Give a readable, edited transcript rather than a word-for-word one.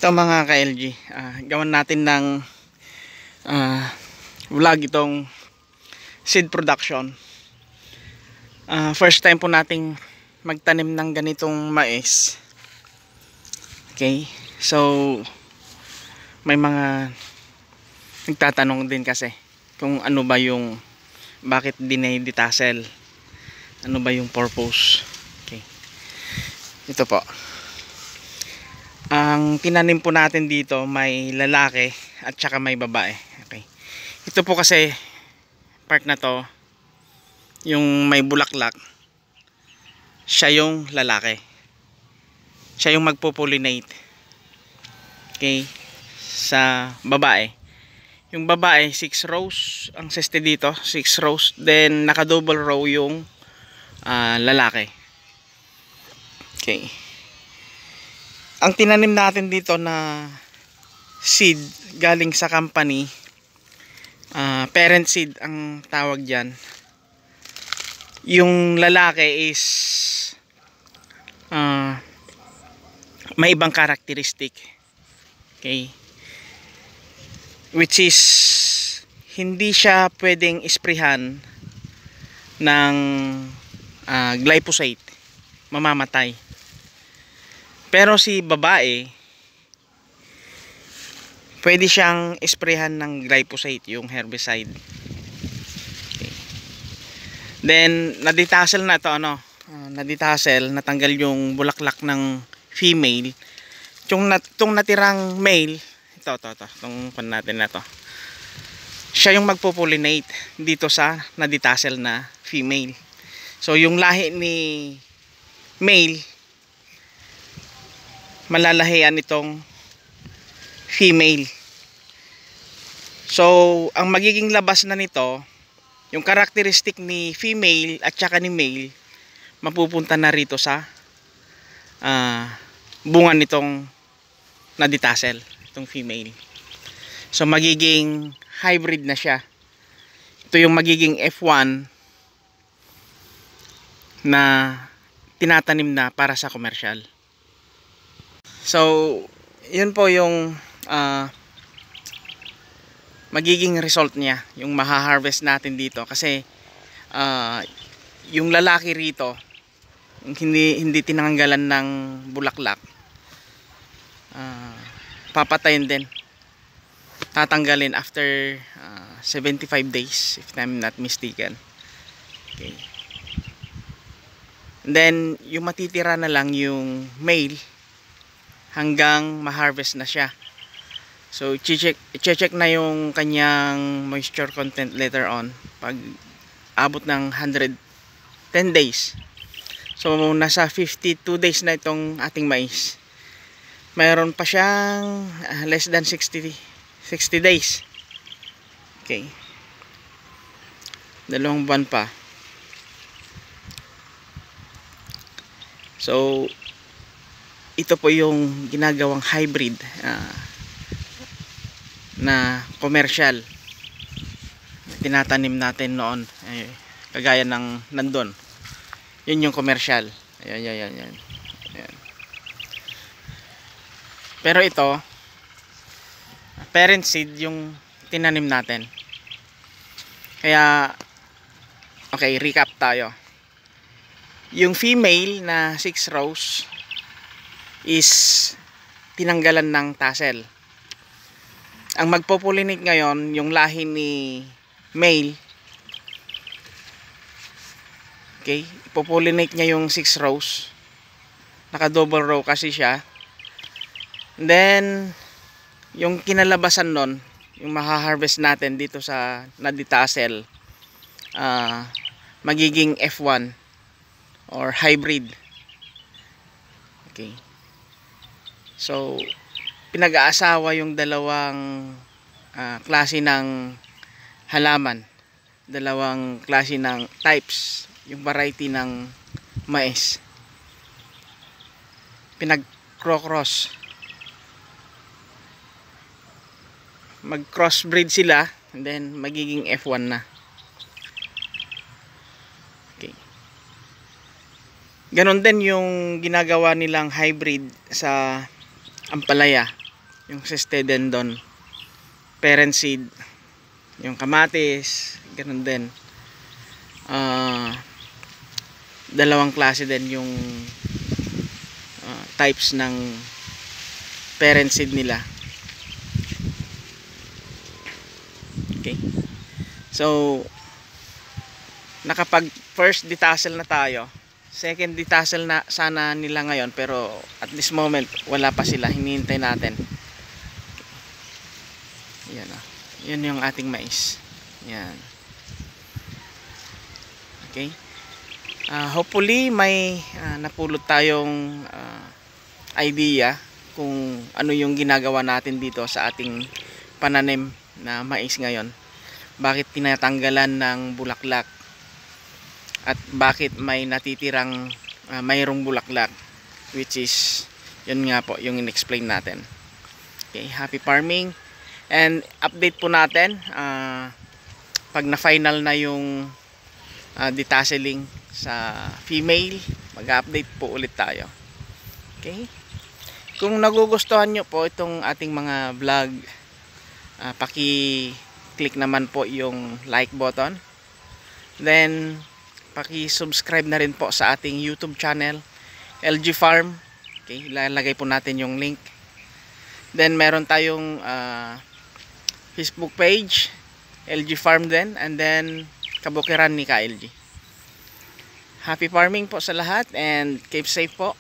Ito mga ka-LG, gawan natin ng vlog itong seed production. First time po nating magtanim ng ganitong mais. Okay, so may mga nagtatanong din kasi kung ano ba yung bakit dinay-detassel, ano ba yung purpose. Okay, ito po. Ang tinanim po natin dito may lalaki at saka may babae. Okay. Ito po kasi part na to, yung may bulaklak, siya yung lalaki. Siya yung magpo-pollinate. Okay. Sa babae. Yung babae 6 rows ang seste dito, 6 rows. Then naka-double row yung lalaki. Okay. Ang tinanim natin dito na seed galing sa company, parent seed ang tawag dyan. Yung lalaki is may ibang karakteristik. Okay, which is hindi siya pwedeng isprehan ng glyphosate, mamamatay. Pero si babae, pwede siyang isprehan ng glyphosate, yung herbicide. Okay. Then naditassel na ito, naditassel, natanggal yung bulaklak ng female. Itong natirang male, itong pan natin na to, siya yung magpo-pollinate dito sa naditassel na female. So yung lahi ni male malalahian itong female. So ang magiging labas na nito, yung karakteristik ni female at saka ni male, mapupunta na rito sa bunga nitong naditassel, itong female. So magiging hybrid na siya. Ito yung magiging F1 na tinatanim na para sa commercial. So yun po yung magiging result niya, yung maha-harvest natin dito. Kasi yung lalaki rito, yung hindi tinanggalan ng bulaklak, papatayin din, tatanggalin after 75 days if I'm not mistaken. Okay. And then yung matitira na lang yung male hanggang ma-harvest na siya. So i-check na yung kanyang moisture content later on pag abot ng 110 days. So nasa 52 days na itong ating mais. Mayroon pa siyang less than 60 days. Okay, 2 buwan pa. So ito po yung ginagawang hybrid na commercial tinatanim natin noon, kagaya ng nandun. Yun yung commercial. Ayan. Pero ito parent seed yung tinanim natin. Kaya okay, recap tayo. Yung female na 6 rows is tinanggalan ng tassel. Ang magpo-pollinate ngayon yung lahi ni male. Okay, ipopollinate niya yung 6 rows. Naka double row kasi siya. And then yung kinalabasan nun, yung maha-harvest natin dito sa naditassel, magiging F1 or hybrid. Okay. So pinag-aasawa yung dalawang klase ng halaman, dalawang klase ng types, yung variety ng mais, pinag-cross, mag-crossbreed sila, and then magiging F1 na. Okay. Ganon din yung ginagawa nilang hybrid sa ampalaya. yung Cystodendron parent seed, yung kamatis, ganun din. Dalawang klase din yung types ng parent seed nila. Okay, so nakapag first detassel na tayo. Second detassel na sana nila ngayon, pero at this moment wala pa sila, hinihintay natin. Yan, yan yung ating mais. Yan. Okay, hopefully may napulot tayong idea kung ano yung ginagawa natin dito sa ating pananim na mais ngayon. Bakit tinatanggalan ng bulaklak at bakit may natitirang mayroong bulaklak, which is yun nga po yung in-explain natin. Okay, happy farming, and update po natin pag na final na yung detasseling sa female, mag-update po ulit tayo. Okay, kung nagugustuhan nyo po itong ating mga vlog, paki-click naman po yung like button, then paki-subscribe na rin po sa ating YouTube channel, LG Farm. Okay, ilalagay po natin yung link. Then meron tayong Facebook page, LG Farm din, and then Kabukiran ni KLG. Happy farming po sa lahat and keep safe po.